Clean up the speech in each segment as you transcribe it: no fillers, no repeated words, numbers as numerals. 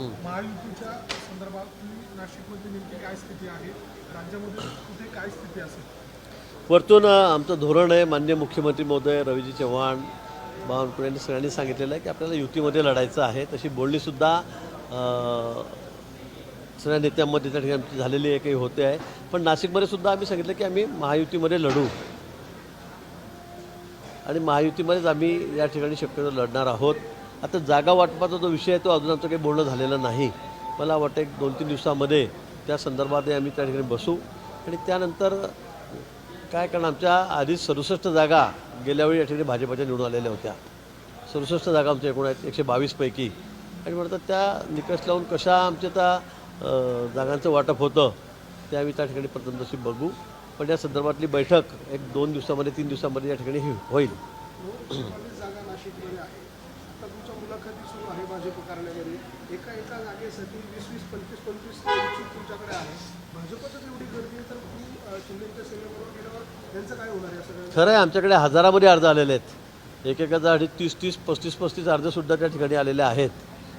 महायुतीच्या संदर्भात नाशिकमध्ये नेमकी काय स्थिती आहे, राज्यामध्ये कुठे काय स्थिती असेल? वरतून आमचं धोरण आहे. माननीय मुख्यमंत्री महोदय रवीजी चव्हाण, बावनकुळे यांनी सगळ्यांनी सांगितलेलं आहे की आपल्याला युतीमध्ये लढायचं आहे. तशी बोलणीसुद्धा सगळ्या नेत्यांमध्ये त्या ठिकाणी आमची झालेली आहे, काही होते आहे. पण नाशिकमध्ये सुद्धा आम्ही सांगितलं की आम्ही महायुतीमध्ये लढू आणि महायुतीमध्येच आम्ही या ठिकाणी शक्यतो लढणार आहोत. आता जागा वाटपाचा जो विषय आहे तो अजून आमचं काही बोलणं झालेलं नाही. मला वाटतं एक 2-3 दिवसामध्ये त्या संदर्भात आम्ही त्या ठिकाणी बसू आणि त्यानंतर काय, कारण आमच्या आधीच 67 जागा गेल्यावेळी या ठिकाणी भाजपच्या निवडून आलेल्या होत्या. 67 जागा आमच्या एकूण आहेत 122 पैकी, आणि म्हणतात त्या निकष लावून कशा आमच्या त्या जागांचं वाटप होतं ते आम्ही त्या ठिकाणी प्रथम तशी बघू. पण या संदर्भातली बैठक एक 2 दिवसामध्ये 3 दिवसामध्ये या ठिकाणी होईल. 22 जागा नाशिकमध्ये आहे. आता तुमच्या मुलाखती सुरू आहे भाजप कार्यालयामध्ये. एका एका जागेसाठी 20-20, 25-25 तुमच्याकडे आहे. भाजपचं एवढी गर्दी आहे, तर तुम्ही शिंदेच्या सेनेबरोबर गेल्यावर त्यांचं काय होणार आहे सगळं? खरं आहे, आमच्याकडे हजारामध्ये अर्ज आलेले आहेत. एकेकाचा 30-30, 35-35 अर्जसुद्धा त्या ठिकाणी आलेले आहेत.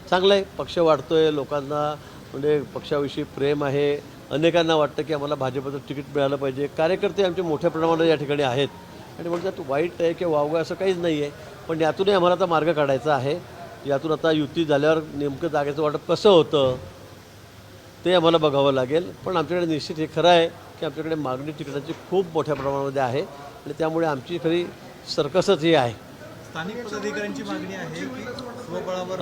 चांगलं आहे, पक्ष वाढतो आहे, लोकांना म्हणजे पक्षाविषयी प्रेम आहे. अनेकांना वाटतं की आम्हाला भाजपचं तिकीट मिळालं पाहिजे. कार्यकर्ते आमचे मोठ्या प्रमाणात या ठिकाणी आहेत आणि म्हणतात वाईट आहे किंवा वावगं असं काहीच नाही आहे. पण यातूनही आम्हाला आता मार्ग काढायचा आहे. यातून आता युती झाल्यावर नेमकं जागेचं वाटप कसं होतं ते आम्हाला बघावं लागेल. पण आमच्याकडे निश्चित हे खरं आहे की आमच्याकडे मागणी तिकिटांची खूप मोठ्या प्रमाणामध्ये आहे आणि त्यामुळे आमची खरी सर्कसच ही आहे. स्थानिक पदाधिकाऱ्यांची मागणी आहे की स्वबळावर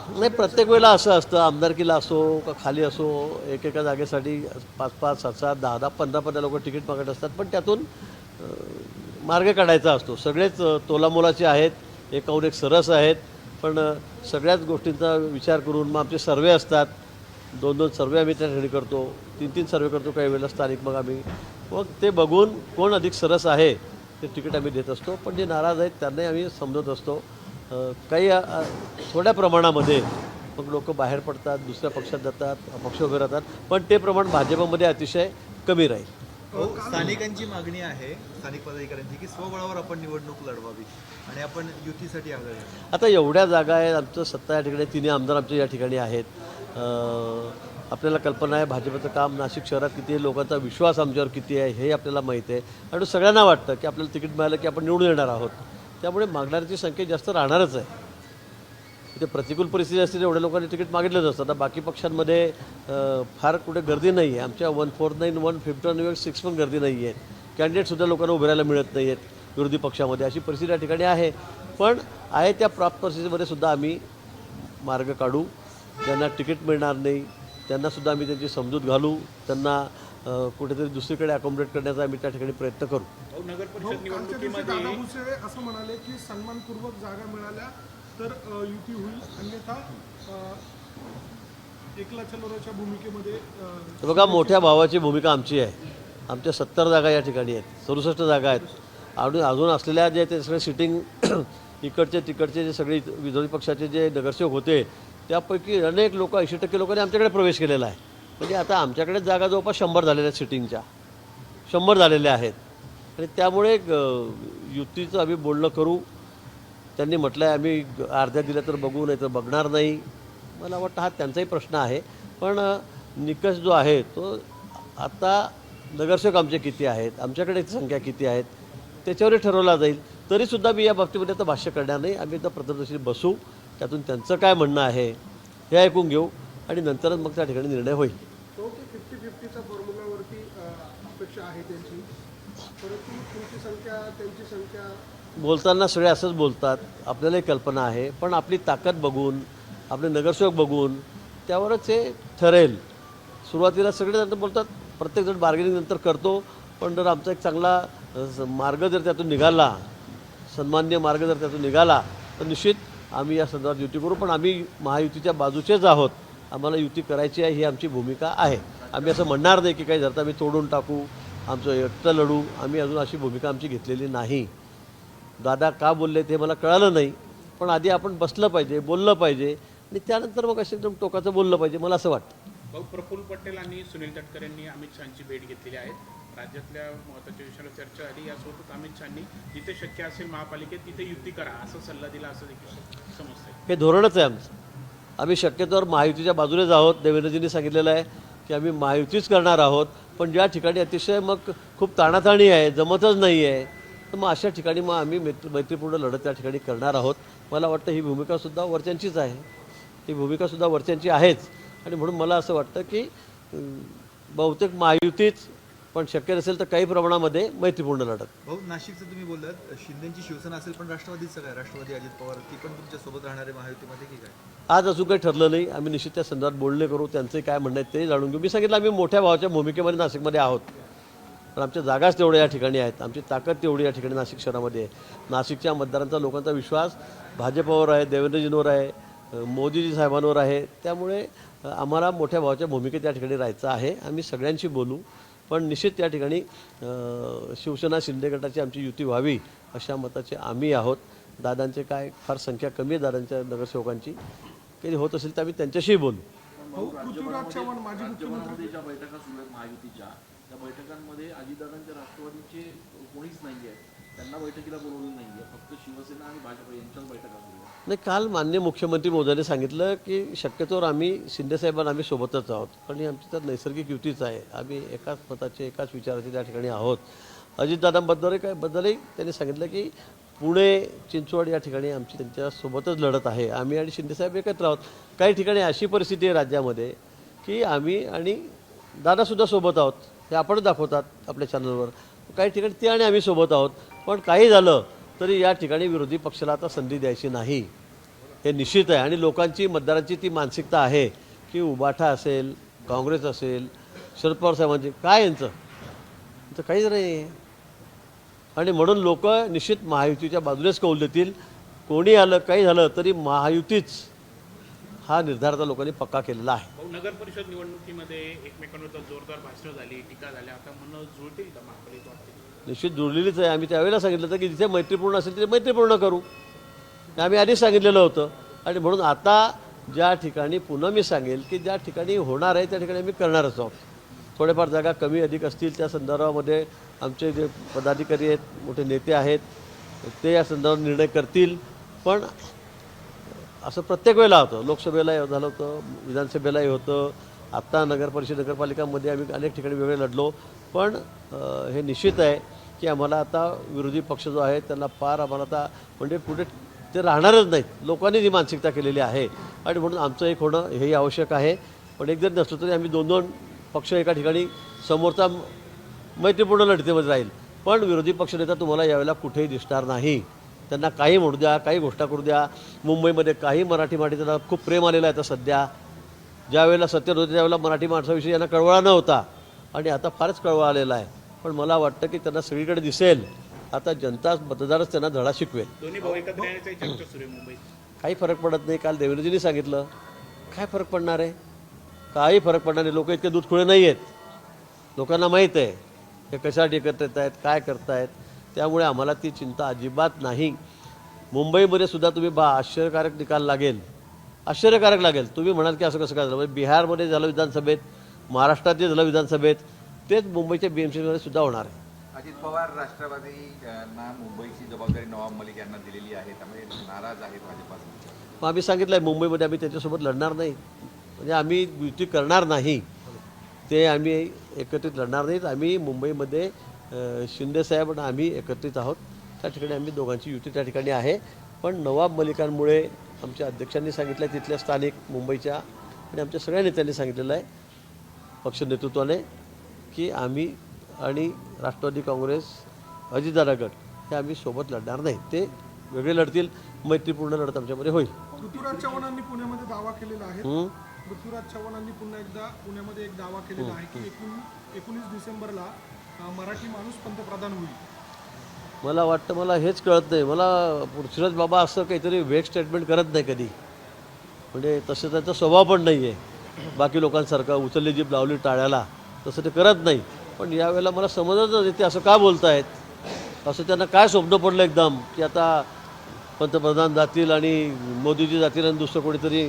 नाही, प्रत्येक वेळेला असं असतं, आमदारकीला असो का खाली असो, एकेका जागेसाठी 5-5, 7-7, 10-10, 15-15 लोक तिकीट मागत असतात. पण त्यातून मार्ग काढायचा असतो. सगळेच तोलामोलाचे आहेत, एकाहून एक सरस आहेत. पण सगळ्याच गोष्टींचा विचार करून मग आमचे सर्वे असतात. 2-2 सर्वे आम्ही त्या ठिकाणी करतो, 3-3 सर्वे करतो काही वेळेला स्थानिक. मग ते बघून कोण अधिक सरस आहे ते तिकीट आम्ही देत असतो. पण जे नाराज आहेत त्यांनाही आम्ही समजत असतो. काही थोड्या प्रमाणामध्ये मग लोक बाहेर पडतात, दुसऱ्या पक्षात जातात, अपक्ष उभे राहतात. पण ते प्रमाण भाजपमध्ये अतिशय कमी राहील. स्थानिकांची मागणी आहे, स्थानिक पदाधिकाऱ्यांची, की स्वबळावर आपण निवडणूक लढवावी आणि आपण युतीसाठी आघाडी. आता एवढ्या जागा आहेत, आमचं सत्ता या ठिकाणी, 3 आमदार आमच्या या ठिकाणी आहेत. आपल्याला कल्पना आहे भाजपचं काम नाशिक शहरात किती आहे, लोकांचा विश्वास आमच्यावर किती आहे हे आपल्याला माहीत आहे. आणि सगळ्यांना वाटतं की आपल्याला तिकीट मिळालं की आपण निवडून येणार आहोत. त्यामुळे मागणाऱ्याची संख्या जास्त राहणारच आहे. इथे प्रतिकूल परिस्थिती असते एवढ्या लोकांनी तिकीट मागितलंच असतं. आता बाकी पक्षांमध्ये फार कुठे गर्दी नाही आहे. आमच्या 149, 151, 6 पण गर्दी नाही आहे. कॅन्डिडेटसुद्धा लोकांना उभं राहायला मिळत नाही आहेत विरोधी पक्षामध्ये. अशी परिस्थिती या ठिकाणी आहे. पण आहे त्या प्राप्त परिस्थितीमध्ये सुद्धा आम्ही मार्ग काढू. ज्यांना तिकीट मिळणार नाही त्यांनासुद्धा आम्ही त्यांची समजूत घालू. त्यांना कुठेतरी दुसरीकडे अकोमोडेट करण्याचा आम्ही त्या ठिकाणी प्रयत्न करू. नगर परिषद निवडणुकीमध्ये दादा भुसे असं म्हणाले की सन्मानपूर्वक जागा मिळाल्या तर युती होईल, अन्यथा एकला चलोराच्या भूमिकेमध्ये बघा, मोठ्या भावाची भूमिका आमची आहे. आमच्या 70 जागा या ठिकाणी आहेत, 67 जागा आहेत. आणि अजून असलेल्या जे ते सगळे सिटिंग इकडचे तिकडचे जे सगळे विरोधी पक्षाचे जे नगरसेवक होते त्यापैकी अनेक लोक, 80% लोकांनी आमच्याकडे प्रवेश केलेला आहे. म्हणजे आता आमच्याकडे जागा जवळपास 100 झालेल्या आहेत, सिटिंगच्या 100 झालेल्या आहेत. आणि त्यामुळे युतीचं आम्ही बोलणं करू. त्यांनी म्हटलं आहे आम्ही अर्ध्या दिल्या तर बघू, नाही तर बघणार नाही. मला वाटतं हा त्यांचाही प्रश्न आहे. पण निकष जो आहे तो आता नगरसेवक आमचे किती आहेत, आमच्याकडे संख्या किती आहेत त्याच्यावरही ठरवला जाईल. तरीसुद्धा मी या बाबतीमध्ये आता भाष्य करणार नाही. आम्ही आता प्रथमदर्शी बसू, त्यातून त्यांचं काय म्हणणं आहे हे ऐकून घेऊ आणि नंतरच मग त्या ठिकाणी निर्णय होईल. 50-50चा फॉर्म्युलावरती अपेक्षा आहे त्यांची, परंतु तुमची संख्या त्यांची संख्या बोलताना सगळे असंच बोलतात, आपल्यालाही कल्पना आहे. पण आपली ताकद बघून, आपले नगरसेवक बघून त्यावरच हे ठरेल. सुरुवातीला सगळेजण बोलतात, प्रत्येकजण बार्गेनिंग नंतर करतो. पण जर आमचा एक चांगला मार्ग जर त्यातून निघाला, सन्मान्य मार्ग जर त्यातून निघाला तर निश्चित आम्ही या संदर्भात युती करू. पण आम्ही महायुतीच्या बाजूचेच आहोत. आम्हाला युती करायची आहे ही आमची भूमिका आहे. आम्ही असं म्हणणार नाही की काही जर आम्ही तोडून टाकू, आमचं एकटं लढू. आम्ही अजून अशी भूमिका आमची घेतलेली नाही. दादा का बोलले ते मला कळालं नाही. पण आधी आपण बसलं पाहिजे, बोललं पाहिजे आणि त्यानंतर मग असे एकदम टोकाचं बोललं पाहिजे, मला असं वाटतं. भाऊ, प्रफुल्ल पटेल आणि सुनील तटकरे यांनी अमित शहांची भेट घेतलेली आहे. राज्यातल्या महत्त्वाच्या विषयावर चर्चा झाली. यासोबतच अमित शहांनी जिथे शक्य असेल महापालिकेत तिथे युती करा असा सल्ला दिला असं देखील समजतंय. हे धोरणच आहे आमचं. आम्ही शक्यतोवर महायुतीच्या बाजूनेच आहोत. देवेंद्रजींनी सांगितलेलं आहे की आम्ही महायुतीच करणार आहोत. पण ज्या ठिकाणी अतिशय मग खूप ताणाताणी आहे, जमतच नाही आहे, तर मग अशा ठिकाणी मग आम्ही मैत्रीपूर्ण लढत त्या ठिकाणी करणार आहोत. मला वाटतं ही भूमिकासुद्धा वरच्यांचीच आहे, ही भूमिकासुद्धा वरच्यांची आहेच. आणि म्हणून मला असं वाटतं की बहुतेक महायुतीच, पण शक्य नसेल तर काही प्रमाणामध्ये मैत्रीपूर्ण लढत. भाऊ, नाशिकचं तुम्ही बोललात शिंदेची शिवसेना असेल, पण राष्ट्रवादीचं काय? राष्ट्रवादी अजित पवार ती पण तुमच्या सोबत राहणारे महायुतीमध्ये की काय? आज अजून काही ठरलं नाही. आम्ही निश्चित त्या संदर्भात बोलणे करू, त्यांचे काय म्हणणं आहे ते जाणून घेऊ. मी सांगितलं आम्ही मोठ्या भावाच्या भूमिकेमध्ये नाशिकमध्ये आहोत, पण आमच्या जागाच तेवढ्या या ठिकाणी आहेत, आमची ताकद तेवढी या ठिकाणी नाशिक शहरामध्ये आहे. नाशिकच्या मतदारांचा, लोकांचा विश्वास भाजपवर आहे, देवेंद्रजींवर आहे, मोदीजी साहेबांवर आहे. त्यामुळे आम्हाला मोठ्या भावाच्या भूमिकेत या ठिकाणी राहायचं आहे. आम्ही सगळ्यांशी बोलू, पण निश्चित त्या ठिकाणी शिवसेना शिंदे गटाची आमची युती व्हावी अशा मताचे आम्ही आहोत. दादांचे काय फार संख्या कमी आहे, दादांच्या नगरसेवकांची कधी होत असेल तर आम्ही त्यांच्याशीही बोलू. पृथ्वीराज चव्हाण माजी मुख्यमंत्री ज्या बैठका सुरू आहेत महायुतीच्या, त्या बैठकांमध्ये अजितदादांच्या राष्ट्रवादीचे कोणीच नाही आहे, त्यांना बैठकीला बोलवलं नाही आहे, फक्त शिवसेना आणि भाजप यांच्याच बैठका सुरू आहेत. नाही, काल माननीय मुख्यमंत्री महोदयांनी सांगितलं की शक्यतोवर आम्ही शिंदेसाहेबांना आम्ही सोबतच आहोत, पण ही आमची तर नैसर्गिक युतीच आहे. आम्ही एकाच मताचे, एकाच विचाराचे त्या ठिकाणी आहोत. अजितदादांबद्दलही त्यांनी सांगितलं की पुणे, चिंचवड या ठिकाणी आमची त्यांच्यासोबतच लढत आहे. आम्ही आणि शिंदेसाहेब एकत्र आहोत. काही ठिकाणी अशी परिस्थिती आहे राज्यामध्ये की आम्ही आणि दादासुद्धा सोबत आहोत, हे आपण दाखवतात आपल्या चॅनलवर. काही ठिकाणी ते आणि आम्ही सोबत आहोत. पण काही झालं तरी या ठिकाणी विरोधी पक्षाला आता संधी द्यायची नाही, हे निश्चित आहे. आणि लोकांची, मतदारांची ती मानसिकता आहे की उबाठा असेल, काँग्रेस असेल, शरद पवार साहेबांचे काय यांचं काहीच नाही आहे. आणि म्हणून लोक निश्चित महायुतीच्या बाजूनेच कौल देतील. कोणी आलं, काही झालं तरी महायुतीच हा निर्धार आता लोकांनी पक्का केलेला आहे. भाऊ, नगर परिषद निवडणुकीमध्ये एकमेकांविरुद्ध जोरदार भाषणं झाली, टीका झाल्या, आता म्हणून जुळतील का महापालिका वाटते? निश्चित जुळलेलीच आहे. आम्ही त्यावेळेला सांगितलं होतं की जिथे मैत्रीपूर्ण असेल तिथे मैत्रीपूर्ण करू, हे आम्ही आधीच सांगितलेलं होतं. आणि म्हणून आता ज्या ठिकाणी पुन्हा मी सांगेल की ज्या ठिकाणी होणार आहे त्या ठिकाणी आम्ही करणारच आहोत. थोडेफार जागा कमी अधिक असतील त्या संदर्भामध्ये आमचे जे पदाधिकारी आहेत, मोठे नेते आहेत, ते या संदर्भात निर्णय करतील. पण असं प्रत्येक वेळेला होतं, लोकसभेला झालं होतं, विधानसभेलाही होतं, आत्ता नगरपरिषद, नगरपालिकांमध्ये आम्ही अनेक ठिकाणी वेगळे लढलो. पण हे निश्चित आहे की आम्हाला आता विरोधी पक्ष जो आहे त्यांना फार आम्हाला आता म्हणजे पुढे ते राहणारच नाहीत. लोकांनी जी मानसिकता केलेली आहे आणि म्हणून आमचं एक होणं हेही आवश्यक आहे. पण एक जर नसलं तरी आम्ही दोन दोन पक्ष एका ठिकाणी, समोरचा मैत्रीपूर्ण लढतीमध्ये राहील, पण विरोधी पक्षनेता तुम्हाला यावेळेला कुठेही दिसणार नाही. त्यांना काही म्हणू द्या, काही गोष्टी करू द्या. मुंबईमध्ये काही मराठी त्यांना खूप प्रेम आलेलं आहे. आता सध्या ज्या वेळेला सत्तेत होते त्यावेळेला मराठी माणसाविषयी यांना कळवळा नव्हता आणि आता फारच कळवळा आलेला आहे. पण मला वाटतं की त्यांना सगळीकडे दिसेल आता जनता, मतदारच त्यांना धडा शिकवेल. दोन्ही भाऊ एकत्र येण्याची चर्चा सुरू आहे मुंबईत. काही फरक पडत नाही. काल देवेंद्रजींनी सांगितलं, काय फरक पडणार आहे? काही फरक पडणार नाही. लोक इतके दूधखुळे नाही आहेत. लोकांना माहीत आहे हे कशासाठी एकत्र येत आहेत, काय करतायत. त्यामुळे आम्हाला ती चिंता अजिबात नाही. मुंबईमध्ये सुद्धा तुम्ही आश्चर्यकारक निकाल लागेल, आश्चर्यकारक लागेल. तुम्ही म्हणाल की असं कसं काय झालं? म्हणजे बिहारमध्ये झालं विधानसभेत, महाराष्ट्रात जे झालं विधानसभेत, तेच मुंबईच्या BMCमध्ये सुद्धा होणार आहे. अजित पवार राष्ट्रवादीना मुंबईची जबाबदारी नवाब मलिक यांना दिलेली आहे, त्यामुळे नाराज आहेत भाजपासून. मग आम्ही सांगितलं आहे मुंबईमध्ये आम्ही त्यांच्यासोबत लढणार नाही, म्हणजे आम्ही युती करणार नाही. ते आम्ही एकत्रित लढणार नाहीत. आम्ही मुंबईमध्ये शिंदेसाहेब आणि आम्ही एकत्रित आहोत. त्या ठिकाणी आम्ही दोघांची युती त्या ठिकाणी आहे. पण नवाब मलिकांमुळे आमच्या अध्यक्षांनी सांगितलं आहे, तिथल्या स्थानिक मुंबईच्या आणि आमच्या सगळ्या नेत्यांनी सांगितलेलं आहे पक्ष नेतृत्वाने की आम्ही आणि राष्ट्रवादी काँग्रेस, अजितदादा गट हे आम्ही सोबत लढणार नाही. ते वेगळे लढतील, मैत्रीपूर्ण लढत आमच्यामध्ये होईल. पृथ्वीराज चव्हाणांनी पुण्यामध्ये दावा केलेला आहे. पृथ्वीराज चव्हाणांनी पुन्हा एकदा पुण्यामध्ये एक दावा केलेला आहे की 19 डिसेंबरला मराठी माणूस पंतप्रधान होईल. मला वाटतं, मला हेच कळत नाही. मला पृथ्वीराज बाबा असं काहीतरी वेग स्टेटमेंट करत नाही कधी, म्हणजे तसं त्यांचा स्वभाव पण नाही आहे बाकी लोकांसारखा उचलली जीभ लावली टाळ्याला, तसं ते करत नाही. पण यावेळेला मला समजतच नाही ते असं का बोलतायत. असं त्यांना काय स्वप्न पडलं एकदम की आता पंतप्रधान जातील आणि मोदीजी जातील आणि दुसरं कोणीतरी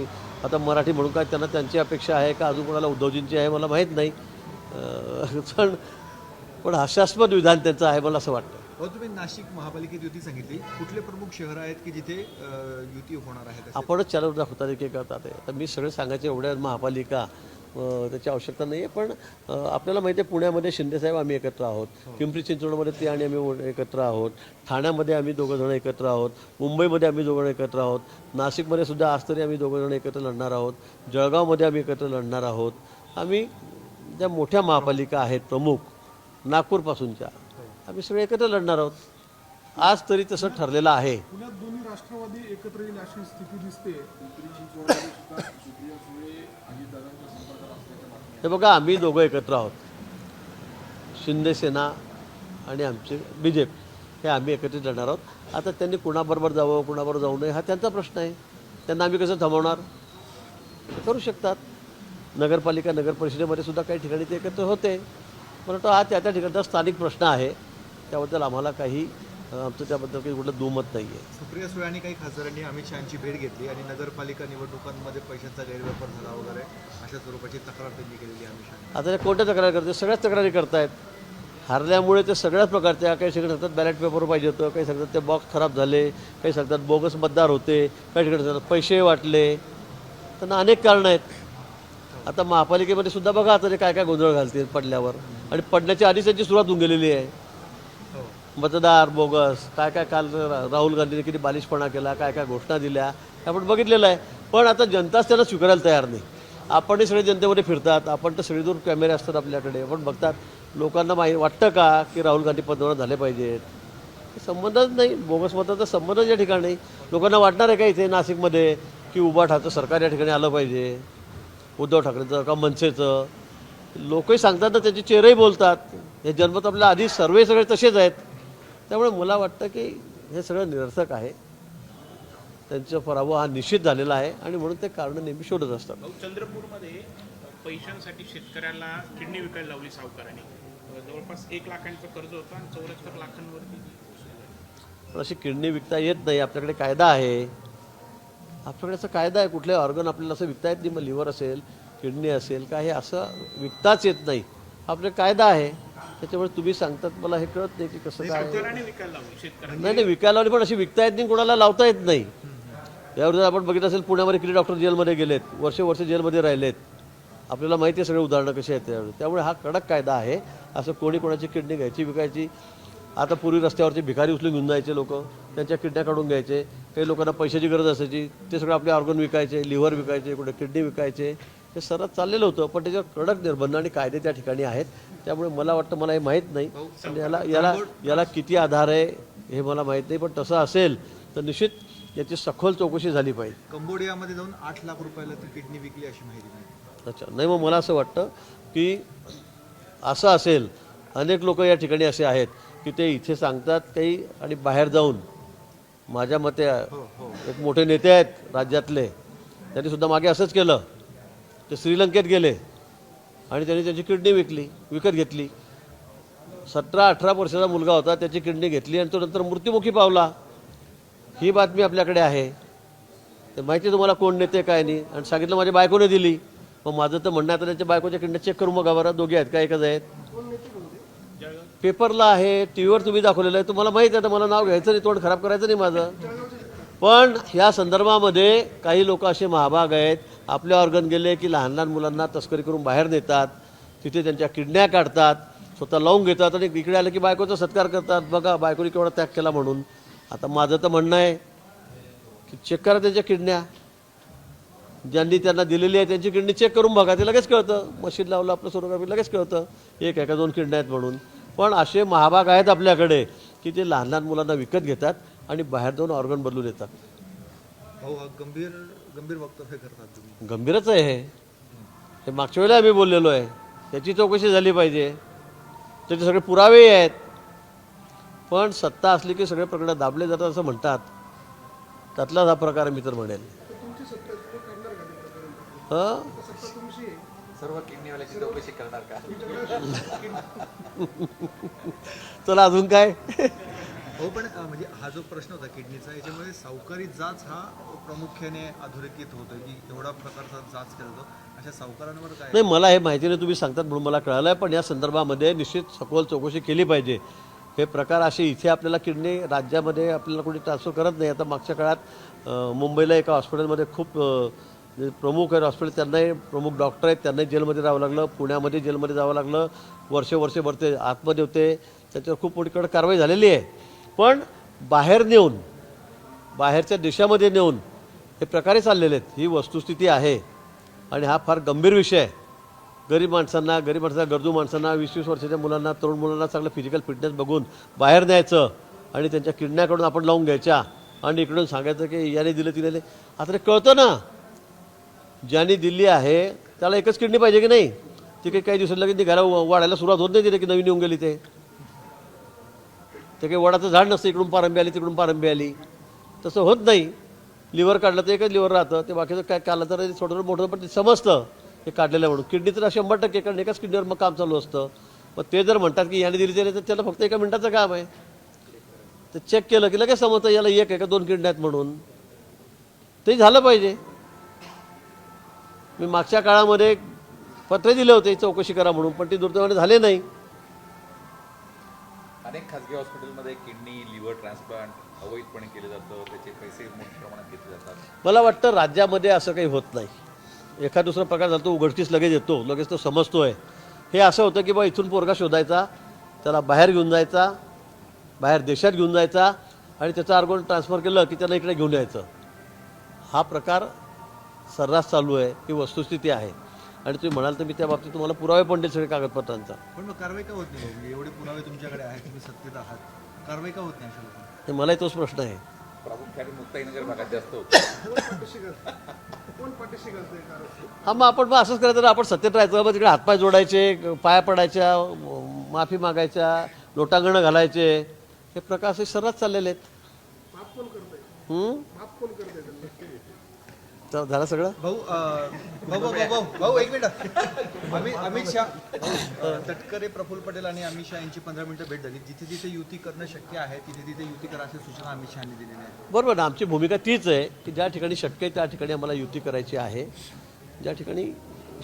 आता मराठी म्हणून काय त्यांना त्यांची अपेक्षा आहे का अजून कोणाला उद्धवजींची आहे मला माहीत नाही. पण हास्यास्पद विधान त्यांचं आहे मला असं वाटतं. हो, तुम्ही नाशिक महापालिकेत युती सांगितली, कुठले प्रमुख शहर आहेत की जिथे युती होणार आहे असे? आपणच चालवून दाखवतात एक एक करतात आता मी सगळे सांगायचे एवढ्या महापालिका त्याची आवश्यकता नाही आहे. पण आपल्याला माहिती आहे पुण्यामध्ये शिंदेसाहेब आम्ही एकत्र आहोत, पिंपरी चिंचवडमध्ये ते आणि आम्ही एकत्र आहोत, ठाण्यामध्ये आम्ही दोघंजण एकत्र आहोत, मुंबईमध्ये आम्ही दोघंजण एकत्र आहोत, नाशिकमध्ये सुद्धा आज तरी आम्ही दोघंजण एकत्र लढणार आहोत, जळगावमध्ये आम्ही एकत्र लढणार आहोत. आम्ही ज्या मोठ्या महापालिका आहेत प्रमुख नागपूरपासूनच्या आम्ही सगळे एकत्र लढणार आहोत. आज तरी तसं ठरलेलं आहे. पुण्यात दोन्ही राष्ट्रवादी एकत्र येईल अशी स्थिती दिसते. पिंपरी चिंचवडमध्ये सुद्धा सुप्रिया सुळे अजितदादांच्या संपर्कात असल्याच्या बातम्या हे बघा आम्ही दोघं एकत्र आहोत, शिंदे सेना आणि आमचे BJP हे आम्ही एकत्रित लढणार आहोत. आता त्यांनी कुणाबरोबर जावं कुणाबरोबर जाऊ नये हा त्यांचा प्रश्न आहे. त्यांना आम्ही कसं थांबवणार? ते करू शकतात. नगरपालिका नगर परिषदेमध्ये सुद्धा काही ठिकाणी ते एकत्र होते. परंतु हा त्या ठिकाणचा स्थानिक प्रश्न आहे, त्याबद्दल आम्हाला काही आमचं त्याबद्दल काही कुठलं दुमत नाही आहे. सुप्रिया सुळे आणि काही खासदारांनी अमित शहाची भेट घेतली आणि नगरपालिका निवडणुकांमध्ये पैशांचा गैरवापर झाला वगैरे अशा स्वरूपाची तक्रार त्यांनी केलेली आहे अमित शहा. आता ते कोणत्या तक्रार करते? सगळ्याच तक्रारी करतायत. हारल्यामुळे ते सगळ्याच प्रकारच्या काही ठिकाणी सांगतात बॅलेट पेपर पाहिजे होतं, काही सांगतात ते बॉक्स खराब झाले, काही सांगतात बोगस मतदार होते, काही ठिकाणी सांगतात पैसे वाटले. त्यांना अनेक कारणं आहेत. आता महापालिकेमध्ये सुद्धा बघा आता ते काय काय गोंधळ घालतील पडल्यावर, आणि पडण्याच्या आधीच त्यांची सुरुवात होऊन गेलेली आहे. मतदार बोगस काय काय काल राहुल गांधीने किती बालिशपणा केला, काय काय घोषणा दिल्या हे आपण बघितलेलं आहे. पण आता जनताच त्यांना स्वीकारायला तयार नाही. आपणही सगळे जनतेमध्ये फिरतात, आपण तर सगळे दूर कॅमेरे असतात आपल्याकडे, आपण बघतात. लोकांना वाटतं का की राहुल गांधी पंतप्रधान झाले पाहिजेत? संबंधच नाही, बोगस मताचा संबंधच या ठिकाणी. लोकांना वाटणार आहे का इथे नाशिकमध्ये की उभा ठाकरे सरकार या ठिकाणी आलं पाहिजे, उद्धव ठाकरेंचं का मनसेचं? लोकही सांगतात ना, त्याचे चेहरेही बोलतात. हे जन्मत आपल्या आधी सर्वे सगळे तसेच आहेत. त्यामुळे मला वाटतं की हे सगळं निरर्थक आहे. त्यांचा पराभव हा निश्चित झालेला आहे आणि म्हणून ते कारणं नेहमी शोधत असतात. चंद्रपूरमध्ये पैशांसाठी शेतकऱ्याला किडनी विकायला लावली सावकारांनी. जवळपास 1 लाखांचं कर्ज होतं आणि 74 लाखांवरती. पण अशी किडनी विकता येत नाही. आपल्याकडे कायदा आहे, आपल्याकडे असं कायदा आहे. कुठले ऑर्गन आपल्याला असं विकता येत नाही. मग लिव्हर असेल, किडनी असेल, काय हे असं विकताच येत नाही. आपल्याकडे कायदा आहे. त्याच्यामुळे तुम्ही सांगतात मला हे कळत नाही की कसं काय. सावकारांनी विकायला लावली शेतकऱ्यांना. नाही विकायला लावली, पण अशी विकता येत नाही, कोणाला लावता येत नाही. यावर आपण बघितलं असेल पुण्यामध्ये किती डॉक्टर जेलमध्ये गेलेत, वर्ष जेलमध्ये राहिलेत. आपल्याला माहिती आहे सगळे उदाहरणं कशी आहेत त्यावेळी. त्यामुळे हा कडक कायदा आहे. असं कोणाची किडनी घ्यायची विकायची. आता पूर्वी रस्त्यावरचे भिकारी उचलून घेऊन जायचे लोक, त्यांच्या किडन्या काढून घ्यायचे. काही लोकांना पैशाची गरज असायची, ते सगळं आपले ऑर्गन विकायचे, लिव्हर विकायचे, कुठे किडनी विकायचे. हे सर्रास चाललेलं होतं. पण त्याच्यावर कडक निर्बंध आणि कायदे त्या ठिकाणी आहेत. त्यामुळे मला वाटतं, मला हे माहीत नाही आणि याला किती आधार आहे हे मला माहीत नाही. पण तसं असेल तर निश्चित याची सखोल चौकशी झाली पाहिजे. कंबोडियामध्ये जाऊन 8 लाख रुपयाला ती किडनी विकली अशी माहिती मिळाली. अच्छा, नाही मग मला असं वाटतं की असं असेल, अनेक लोक या ठिकाणी असे आहेत की ते इथे सांगतात काही आणि बाहेर जाऊन, माझ्या मते एक मोठे नेते आहेत राज्यातले, त्यांनी सुद्धा मागे असंच केलं. ते श्रीलंकेत गेले आणि त्यांनी त्यांची किडनी विकत घेतली. 17-18 वर्षाचा मुलगा होता, त्याची किडनी घेतली आणि तो नंतर मृत्युमुखी पावला. ही बातमी आपल्याकडे आहे. ते माहिती तुम्हाला कोण नेते काय नाही. आणि सांगितलं माझ्या बायकोने दिली. मग माझं तर म्हणणं आता त्यांच्या बायकोच्या किडनी चेक करून बघा बरं, दोघे आहेत का एकच आहेत? पेपरला आहे, टी व्हीवर तुम्ही दाखवलेलं आहे, तुम्हाला माहीत आहे. तर मला नाव घ्यायचं नाही, तोंड खराब करायचं नाही माझं. पण ह्या संदर्भामध्ये काही लोक असे महाभाग आहेत, आपले ऑर्गन गेले की लहान लहान मुलांना तस्करी करून बाहेर नेतात, तिथे त्यांच्या किडन्या काढतात, स्वतः लावून घेतात आणि इकडे आलं की बायकोचा सत्कार करतात. बघा बायकोने केवढा त्याग केला म्हणून. आता माझं तर म्हणणं आहे की चेक करा त्यांच्या किडन्या, ज्यांनी त्यांना दिलेली आहे त्यांची किडनी चेक करून बघा. ते लगेच कळतं. मशीन लावलं आपलं सोनोग्राफी, लगेच कळतं एक आहे का 2 किडन्या आहेत म्हणून. पण असे महाभाग आहेत आपल्याकडे की ते लहान लहान मुलांना विकत घेतात आणि बाहेर जाऊन ऑर्गन बदलून येतात. भाऊ, हा गंभीर वक्तव्य करतात तुम्ही. गंभीरच आहे हे मागच्या वेळेला आम्ही बोललेलो आहे. त्याची चौकशी झाली पाहिजे. त्याचे सगळे पुरावे आहेत. पण सत्ता असली की सगळे प्रकरण दाबले जातात असं म्हणतात. त्यातलाच हा प्रकार मी तर म्हणेल. तुमची सत्ता आहे, तुम्ही करणार का ते प्रकरण? हां, सत्ता तुमची आहे. सर्व किडनीवाल्याची चौकशी करणार का? चला अजून काय. हो, पण म्हणजे हा जो प्रश्न होता किडनीचा, याच्यामध्ये सावकारी जाच हा प्रामुख्याने अधोरेखित होतो की एवढा प्रकारचा जाच केला जातो. अशा सावकारांवर काय? नाही, मला हे माहिती नाही, तुम्ही सांगतात म्हणून मला कळालं आहे. पण या संदर्भामध्ये निश्चित सखोल चौकशी केली पाहिजे. हे प्रकार असे इथे आपल्याला किडनी राज्यामध्ये आपल्याला कोणी ट्रान्सफर करत नाही. आता मागच्या काळात मुंबईला एका हॉस्पिटलमध्ये खूप जे प्रमुख आहेत हॉस्पिटल त्यांनाही प्रमुख डॉक्टर आहेत त्यांनाही जेलमध्ये जावं लागलं, पुण्यामध्ये जेलमध्ये जावं लागलं, वर्षभर ते आतमध्ये होते, त्याच्यावर खूप मोठीकडे कारवाई झालेली आहे. पण बाहेर नेऊन बाहेरच्या देशामध्ये नेऊन हे प्रकारे चाललेले आहेत, ही वस्तुस्थिती आहे. आणि हा फार गंभीर विषय आहे. गरीब माणसांना गरजू माणसांना 20-20 वर्षाच्या मुलांना तरुण मुलांना चांगलं फिजिकल फिटनेस बघून बाहेर न्यायचं आणि त्यांच्या किडन्याकडून आपण लावून घ्यायच्या आणि इकडून सांगायचं की याने दिलं तिने. आता ते कळतं ना, ज्याने दिल्ली आहे त्याला एकच किडनी पाहिजे की नाही. ती काही दिवसात लगेच ती घरा वाढायला सुरुवात होत नाही तिथे की नवीन येऊन गेली ते काही वडाचं झाड नसतं, इकडून पारंबी आली तिकडून पारंबी आली, तसं होत नाही. लिव्हर काढलं तर एकच लिव्हर राहतं, ते बाकीचं काय काढलं तर छोटं मोठं पण ते समजतं हे काढलेलं म्हणून. किडनी तर 100% कारण एकाच किडनीवर मग काम चालू असतं. मग ते जर म्हणतात की याने दिली तर त्याला फक्त एका मिनिटाचं काम आहे. ते चेक केलं की लगेच समजतं याला एक आहे का 2 किडनी आहेत म्हणून. ते झालं पाहिजे. मी मागच्या काळामध्ये पत्रे दिले होते चौकशी करा म्हणून, पण ती दुर्दैवाने झाले नाही. अनेक खासगी हॉस्पिटलमध्ये किडनी लिव्हर ट्रान्सप्लांट अवैधपणे केलं जातं, त्याचे पैसे मोठ्या प्रमाणात घेतले जातात. मला वाटतं राज्यामध्ये असं काही होत नाही. एखादा दुसरा प्रकार झाला तो उघडकीस लगेच येतो, लगेच तो समजतोय. हे असं होतं की बा इथून पोरगा शोधायचा, त्याला बाहेर घेऊन जायचा, बाहेर देशात घेऊन जायचा आणि त्याचं ऑर्गन ट्रान्सफर केलं की त्याला इकडे घेऊन यायचं. हा प्रकार सर्रास चालू आहे, ही वस्तुस्थिती आहे. आणि तुम्ही म्हणाल तर मी त्या बाबतीत तुम्हाला पुरावे पण देईल सगळे कागदपत्रांचा. पण मग कारवाई का होत नाही? म्हणजे एवढे पुरावे तुमच्याकडे आहेत, तुम्ही सत्तेत आहात, कारवाई का होत नाही अशा लोकांना? हे मलाही तोच प्रश्न आहे. प्रामुख्याने मुक्ताईनगर भागात जास्त होतं. कोण पाठीशी घालतंय कारण? हा मग आपण मग असंच करायचं ना, आपण सत्तेत राहायचं, मग तिकडे हातपाय जोडायचे, पाया पडायच्या, माफी मागायच्या, लोटांगणं घालायचे, हे प्रकार असे सर्रास चाललेले आहेत. माफ कोण करतंय? माफ कोण करतंय त्यांना? तर झालं सगळं. भाऊ एक मिनिट. अमित शहा, तटकरे, प्रफुल्ल पटेल आणि अमित शहा यांची 15 मिनिटं भेट झाली. जिथे जिथे युती करणं शक्य आहे तिथे तिथे युती करा अशी सूचना अमित शहानी दिलेली आहे. बरोबर ना, आमची भूमिका तीच आहे की ज्या ठिकाणी शक्य आहे त्या ठिकाणी आम्हाला युती करायची आहे, ज्या ठिकाणी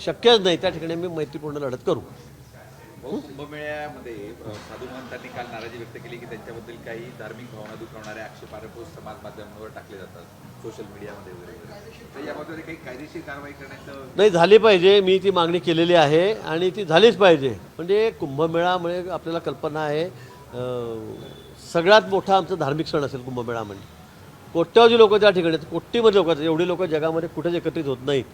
शक्यच नाही त्या ठिकाणी आम्ही मैत्रीपूर्ण लढत करू. कुंभमेळ्यामध्ये साधू महंतांनी काल नाराजी व्यक्त केली की त्यांच्याबद्दल काही धार्मिक भावना दुखावणारे आक्षेपार्ह पोस्ट समाज माध्यमांवर टाकले जातात, सोशल मीडियामध्ये वगैरे. तर याबाबत काही कायदेशीर कारवाई करण्याचं नाही झाली पाहिजे. मी ती मागणी केलेली आहे आणि ती झालीच पाहिजे. म्हणजे कुंभमेळामुळे आपल्याला कल्पना आहे सगळ्यात मोठा आमचा धार्मिक सण असेल कुंभमेळा. म्हणजे कोट्यावधी लोक त्या ठिकाणी आहेत, कोटीमध्ये लोक आहेत. एवढी लोक जगामध्ये कुठेच एकत्रित होत नाहीत.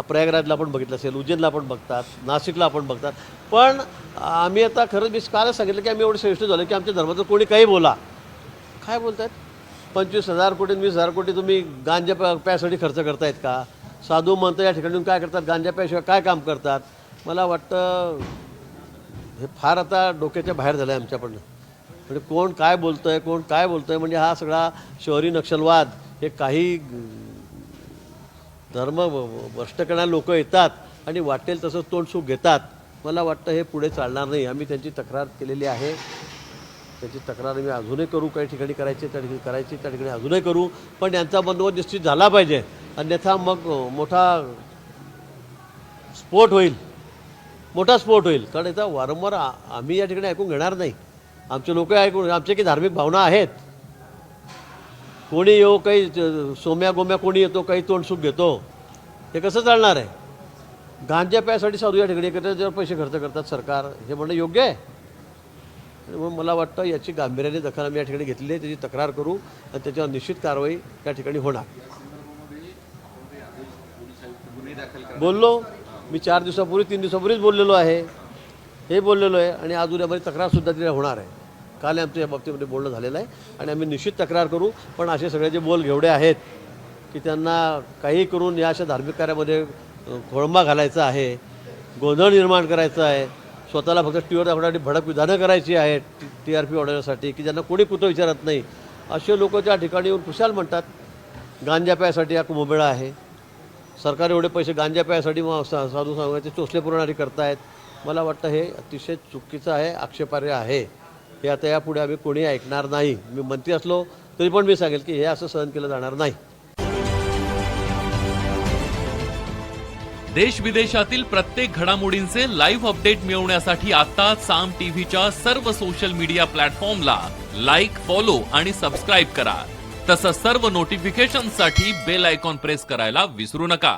प्रयागराजला आपण बघितलं असेल, उज्जैनला आपण बघतात, नाशिकला आपण बघतात. पण आम्ही आता खरंच मी कालच सांगितलं की आम्ही एवढे श्रेष्ठ झालो की आमच्या धर्माचं कोणी काही बोला, काय बोलतात. 25,000 कोटी 20,000 कोटी तुम्ही गांजा प्यासाठी खर्च करतायत का? साधू म्हणतं या ठिकाणी काय करतात, गांजा प्याशिवाय काय काम करतात? मला वाटतं हे फार आता डोक्याच्या बाहेर झालं आहे आमच्याकडनं. म्हणजे कोण काय बोलतं आहे, कोण काय बोलतं आहे, म्हणजे हा सगळा शहरी नक्षलवाद, हे काही धर्म भ्रष्ट करणारे लोक येतात आणि वाटेल तसं तोंडसूक घेतात. मला वाटतं हे पुढे चालणार नाही. आम्ही त्यांची तक्रार केलेली आहे, त्याची तक्रार आम्ही अजूनही करू. काही ठिकाणी करायची त्या ठिकाणी करायची, त्या ठिकाणी अजूनही करू. पण यांचा बंदोबस्त निश्चित झाला पाहिजे, अन्यथा मग मोठा स्फोट होईल, मोठा स्फोट होईल. कारण याचा वारंवार आम्ही या ठिकाणी ऐकून घेणार नाही. आमचे लोक ऐकून, आमचे काही धार्मिक भावना आहेत. कोणी येऊ, काही सोम्या गोम्या कोणी येतो, काही तोंडसूक घेतो, हे कसं चालणार आहे? गांजा प्यासाठी साधू या ठिकाणी एकत्र जर पैसे खर्च करतात सरकार, हे म्हणणं योग्य आहे? मग मला वाटतं याची गांभीर्याने दखल आम्ही या ठिकाणी घेतलेली आहे. त्याची तक्रार करू आणि त्याच्यावर निश्चित कारवाई त्या ठिकाणी होणार. बोललो मी 4 दिवसापूर्वी 3 दिवसापूर्वीच बोललेलो आहे, हे बोललेलो आहे. आणि आज उद्यामध्ये तक्रारसुद्धा तिला होणार आहे. काल आमचं या बाबतीमध्ये बोलणं झालेलं आहे आणि आम्ही निश्चित तक्रार करू. पण असे सगळे जे बोल घेवडे आहेत की त्यांना काही करून या अशा धार्मिक कार्यामध्ये खोळंबा घालायचा आहे, गोंधळ निर्माण करायचा आहे, स्वतःला फक्त टीव्हीवर दाखवण्यासाठी भडक विधानं करायची आहेत TRP वाढवण्यासाठी, की ज्यांना कोणी कुठं विचारत नाही, असे लोक त्या ठिकाणी येऊन खुशाल म्हणतात गांजा प्यासाठी हा कुंभमेळा आहे, सरकार एवढे पैसे गांजा प्यासाठी साधू सांगायचे चोचले पुरवणारी करतायत. मला वाटतं हे अतिशय चुकीचं आहे, आक्षेपार्ह आहे. हे आता यापुढे आम्ही कोणी ऐकणार नाही. मी मंत्री असलो तरी पण मी सांगेल की हे असं सहन केलं जाणार नाही. देश विदेशातील प्रत्येक घडामोडींचे लाईव्ह अपडेट मिळवण्यासाठी आता साम टीव्हीच्या सर्व सोशल मीडिया प्लॅटफॉर्मला लाईक, फॉलो आणि सबस्क्राईब करा. तसंच सर्व नोटिफिकेशनसाठी बेल आयकॉन प्रेस करायला विसरू नका.